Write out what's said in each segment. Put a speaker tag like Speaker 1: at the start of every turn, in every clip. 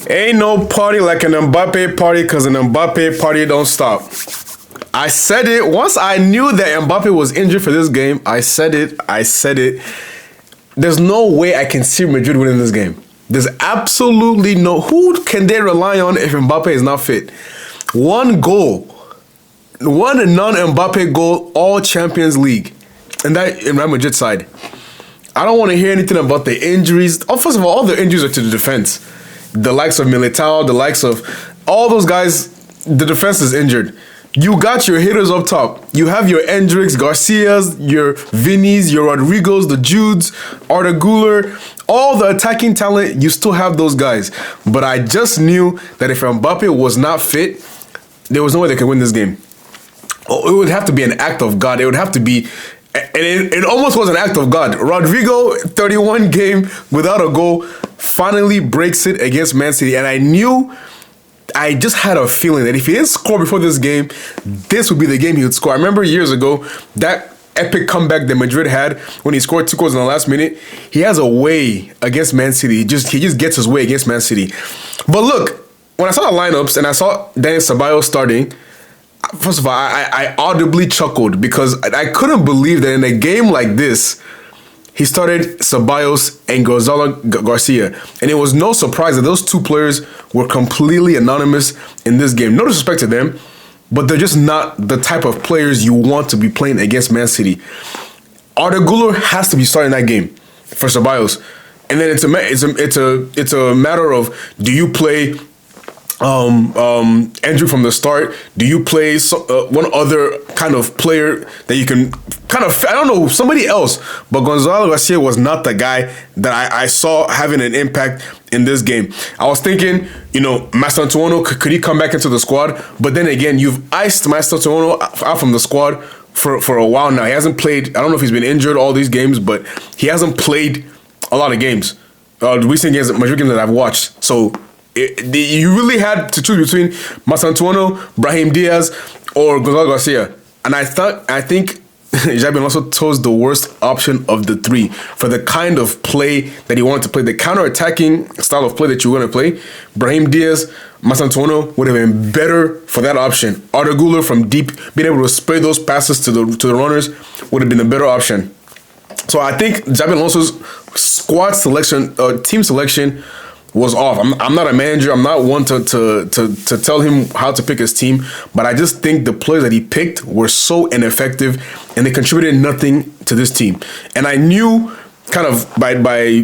Speaker 1: Ain't no party like an Mbappe party because an Mbappe party don't stop. I said it once I knew that Mbappe was injured for this game. I said it. There's no way I can see Madrid winning this game. There's absolutely no. Who can they rely on if Mbappe is not fit? One goal, one non-Mbappe goal, all Champions League, and that in Real Madrid side. I don't want to hear anything about the injuries. Oh, first of all the injuries are to the defense. The likes of Militao, the likes of all those guys, the defense is injured. You got your hitters up top. You have your Endricks, Garcias, your Vinny's, your Rodrigos, the Judes, Arda Güler, all the attacking talent, you still have those guys. But I just knew that if Mbappe was not fit, there was no way they could win this game. Oh, it would have to be an act of God. It would have to be, and it almost was an act of God. Rodrigo, 31 game without a goal, finally breaks it against Man City. And I just had a feeling that if he didn't score before this game, this would be the game he would score. I remember years ago, that epic comeback that Madrid had when he scored 2 goals in the last minute. He has a way against Man City. He just gets his way against Man City. But look, when I saw the lineups and I saw Daniel Ceballos starting, first of all, I audibly chuckled because I couldn't believe that in a game like this, he started Ceballos and Gonzalo Garcia. And it was no surprise that those two players were completely anonymous in this game. No disrespect to them, but they're just not the type of players you want to be playing against Man City. Arda Güler has to be starting that game for Ceballos. And then it's a matter of, do you play Andrew from the start? Do you play one other kind of player that you can I don't know, somebody else? But Gonzalo Garcia was not the guy that I saw having an impact in this game. I was thinking, Mastantuono, could he come back into the squad? But then again, you've iced Mastantuono out from the squad for a while now. He hasn't played. I don't know if he's been injured all these games, but he hasn't played a lot of games. The recent games, Madrid games that I've watched. So you really had to choose between Mastantuono, Brahim Diaz, or Gonzalo Garcia. And I think Xabi Alonso chose the worst option of the three for the kind of play that he wanted to play, the counter-attacking style of play that you want to play. Brahim Diaz, Mastantuono would have been better for that option. Arda Güler from deep, being able to spray those passes to the runners would have been a better option. So I think Xabi Alonso's squad selection, team selection, was off. I'm not a manager. I'm not one to tell him how to pick his team, but I just think the players that he picked were so ineffective and they contributed nothing to this team. And I knew kind of by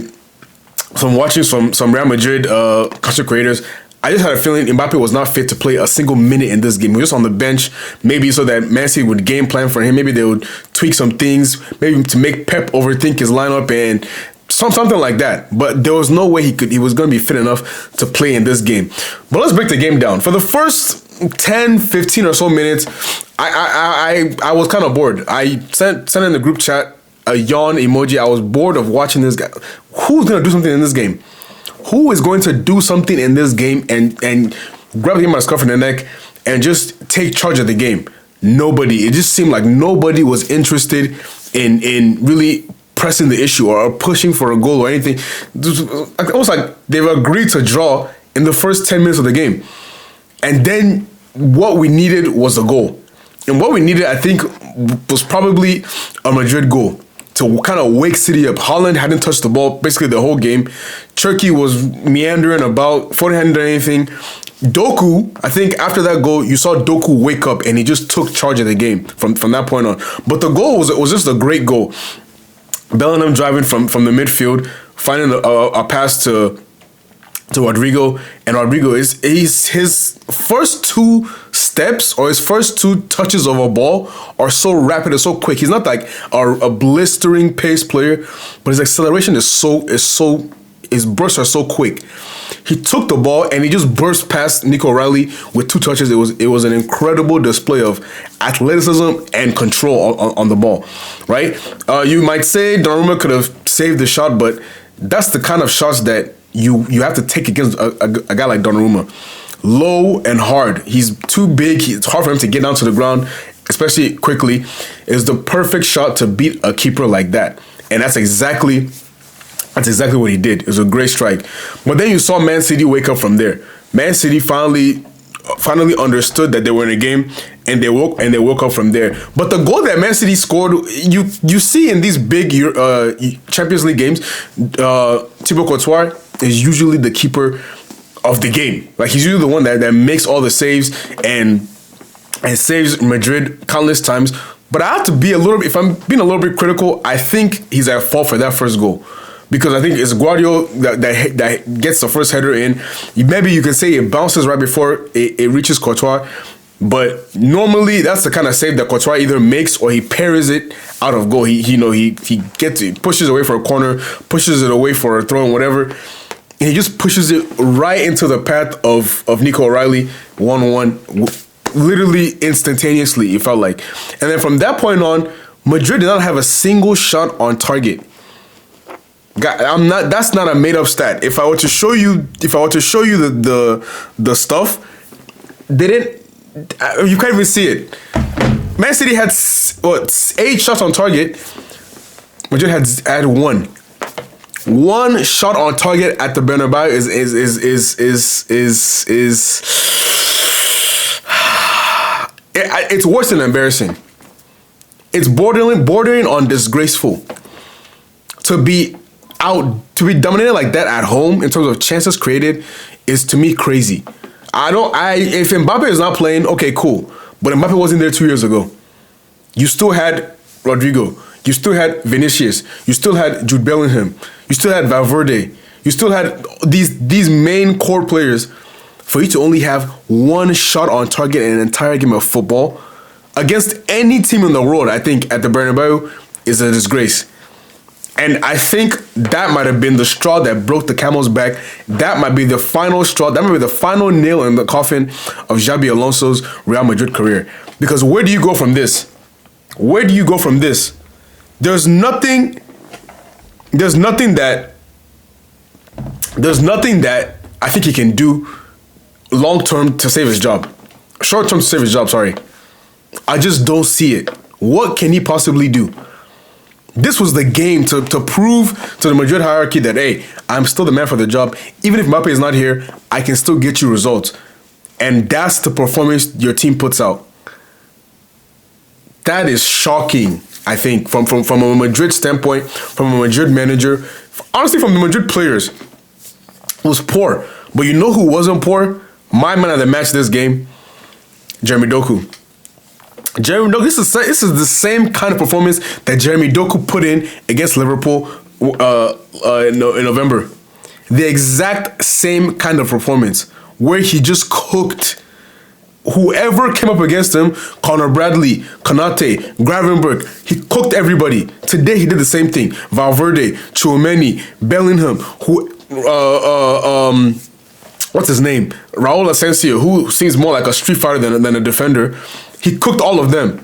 Speaker 1: from watching some Real Madrid content creators, I just had a feeling Mbappe was not fit to play a single minute in this game. He was just on the bench, maybe so that Man City would game plan for him. Maybe they would tweak some things, maybe to make Pep overthink his lineup and something like that. But there was no way he was going to be fit enough to play in this game. But let's break the game down. For the first 10, 15 or so minutes, I was kind of bored. I sent in the group chat a yawn emoji. I was bored of watching this guy. Who's going to do something in this game? Who is going to do something in this game and grab him by the scruff of the neck and just take charge of the game? Nobody. It just seemed like nobody was interested in really pressing the issue or pushing for a goal or anything. It was like they've agreed to draw in the first 10 minutes of the game. And then what we needed was a goal. And what we needed, I think, was probably a Madrid goal to kind of wake City up. Haaland hadn't touched the ball basically the whole game. Turkey was meandering about, Foden hadn't done anything. Doku, I think after that goal, you saw Doku wake up and he just took charge of the game from that point on. But the goal was just a great goal. Bellingham driving from the midfield, finding a pass to Rodrigo, and Rodrigo his first 2 steps or his first 2 touches of a ball are so rapid and so quick. He's not like a blistering pace player, but his acceleration his bursts are so quick. He took the ball and he just burst past Nico Riley with 2 touches. It was an incredible display of athleticism and control on the ball, right? You might say Donnarumma could have saved the shot, but that's the kind of shots that you have to take against a guy like Donnarumma. Low and hard. He's too big. It's hard for him to get down to the ground, especially quickly. It's the perfect shot to beat a keeper like that. And that's exactly That's exactly what he did. It was a great strike. But then you saw Man City wake up from there. Man City finally understood that they were in a game, and they woke up from there. But the goal that Man City scored, you see in these big Champions League games, Thibaut Courtois is usually the keeper of the game. Like, he's usually the one that makes all the saves and saves Madrid countless times. But I have to be if I'm being a little bit critical, I think he's at fault for that first goal. Because I think it's Guardiola that gets the first header in. Maybe you can say it bounces right before it reaches Courtois. But normally that's the kind of save that Courtois either makes or he parries it out of goal. He pushes away for a corner, pushes it away for a throw and whatever. And he just pushes it right into the path of Nico O'Reilly, 1-1, literally instantaneously, it felt like. And then from that point on, Madrid did not have a single shot on target. That's not a made up stat. If I were to show you the stuff, you can't even see it. Man City had 8 shots on target. Madrid had 1. 1 shot on target at the Bernabeu it's worse than embarrassing. It's bordering on disgraceful. To be dominated like that at home in terms of chances created is, to me, crazy. If Mbappe is not playing, okay, cool. But Mbappe wasn't there 2 years ago. You still had Rodrigo. You still had Vinicius. You still had Jude Bellingham. You still had Valverde. You still had these main core players. For you to only have 1 shot on target in an entire game of football against any team in the world, I think, at the Bernabeu is a disgrace. And I think that might have been the straw that broke the camel's back. That might be the final straw. That might be the final nail in the coffin of Xabi Alonso's Real Madrid career. Because where do you go from this? Where do you go from this? There's nothing that I think he can do long term to save his job. Short term to save his job, sorry. I just don't see it. What can he possibly do? This was the game to prove to the Madrid hierarchy that, hey, I'm still the man for the job. Even if Mbappe is not here, I can still get you results. And that's the performance your team puts out. That is shocking, I think, from a Madrid standpoint, from a Madrid manager. Honestly, from the Madrid players. It was poor. But you know who wasn't poor? My man of the match this game, Jeremy Doku. This is the same kind of performance that Jeremy Doku put in against Liverpool in November. The exact same kind of performance where he just cooked whoever came up against him. Conor Bradley, Konate, Gravenberch, he cooked everybody. Today he did the same thing. Valverde, Tchouameni, Bellingham, what's his name? Raul Asensio, who seems more like a street fighter than a defender. He cooked all of them.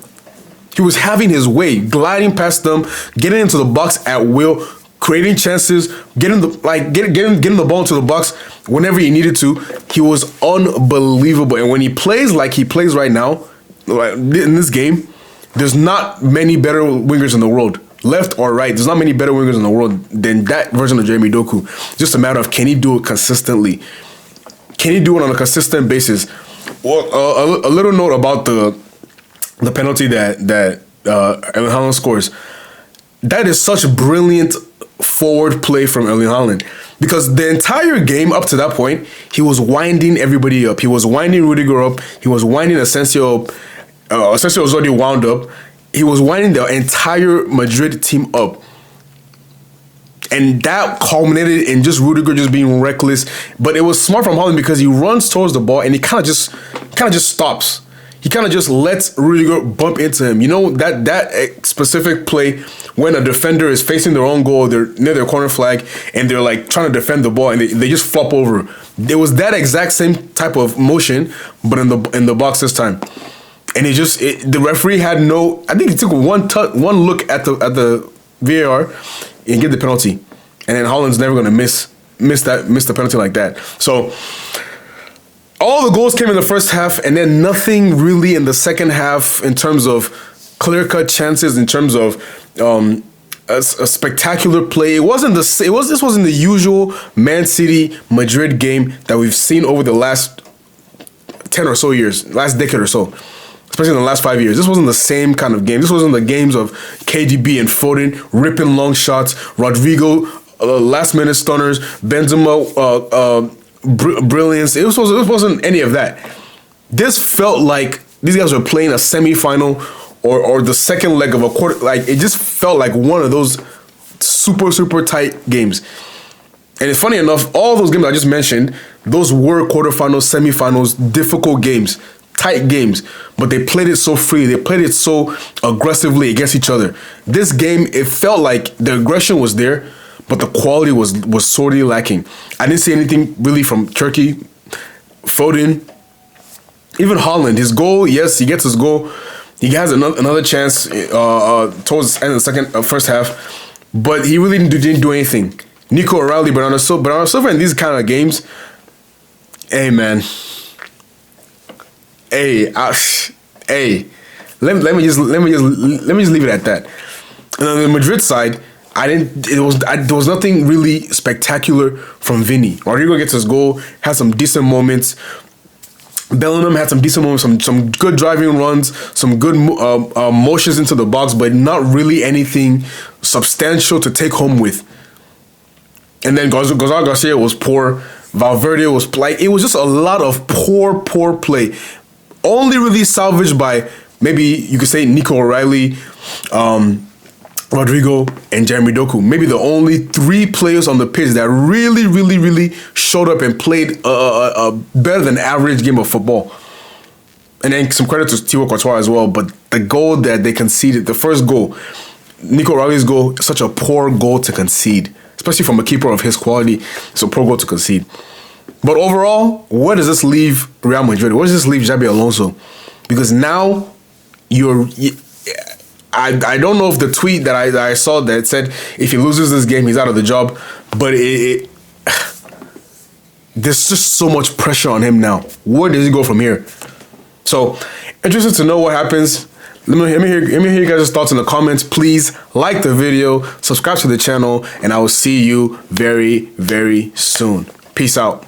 Speaker 1: He was having his way, gliding past them, getting into the box at will, creating chances, getting the ball into the box whenever he needed to. He was unbelievable. And when he plays like he plays right now, in this game, there's not many better wingers in the world. Left or right, there's not many better wingers in the world than that version of Jeremy Doku. It's just a matter of, can he do it consistently? Can he do it on a consistent basis? Well, a little note about the penalty that Erling Haaland scores. That is such brilliant forward play from Erling Haaland, because the entire game up to that point, he was winding everybody up. He was winding Rudiger up. He was winding Asensio up. Asensio was already wound up. He was winding the entire Madrid team up. And that culminated in just Rudiger just being reckless. But it was smart from Haaland because he runs towards the ball and he kind of just stops. He kind of just lets Rudiger bump into him. You know, that specific play when a defender is facing their own goal, they're near their corner flag, and they're like trying to defend the ball, and they just flop over. It was that exact same type of motion, but in the box this time. And the referee had no. I think he took one look at the VAR and get the penalty, and then Haaland's never gonna miss the penalty like that. So all the goals came in the first half, and then nothing really in the second half in terms of clear-cut chances, in terms of a spectacular play. It wasn't this wasn't the usual Man City Madrid game that we've seen over the last 10 or so years, last decade or so, especially in the last 5 years. This wasn't the same kind of game. This wasn't the games of KDB and Foden ripping long shots, Rodrigo last minute stunners, Benzema brilliance. It wasn't any of that. This felt like these guys were playing a semi-final or the second leg of a quarter. Like, it just felt like one of those super tight games. And it's funny enough, all those games I just mentioned, those were quarterfinals, semifinals, difficult games, tight games, but they played it so free. They played it so aggressively against each other. This game, it felt like the aggression was there, but the quality was sorely lacking. I didn't see anything really from Turkey, Foden, even Haaland. His goal, yes, he gets his goal. He has another chance towards the end of the first half, but he really didn't do anything. Nico O'Reilly, Bernardo Silva in these kind of games, hey man, hey, let me just leave it at that. And on the Madrid side, there was nothing really spectacular from Vinny. Rodrigo gets his goal, has some decent moments. Bellingham had some decent moments, some good driving runs, some good motions into the box, but not really anything substantial to take home with. And then Gonzalo Garcia was poor. Valverde was like, it was just a lot of poor play. Only really salvaged by maybe you could say Nico O'Reilly, Rodrigo, and Jeremy Doku. Maybe the only 3 players on the pitch that really showed up and played a better than average game of football. And then some credit to Thibaut Courtois as well. But the goal that they conceded, the first goal, Nico O'Reilly's goal, such a poor goal to concede. Especially from a keeper of his quality, it's a poor goal to concede. But overall, where does this leave Real Madrid? Where does this leave Xabi Alonso? Because now I don't know if the tweet that I saw that said if he loses this game, he's out of the job. But there's just so much pressure on him now. Where does he go from here? So, interested to know what happens. Let me hear you guys' thoughts in the comments. Please like the video, subscribe to the channel, and I will see you very soon. Peace out.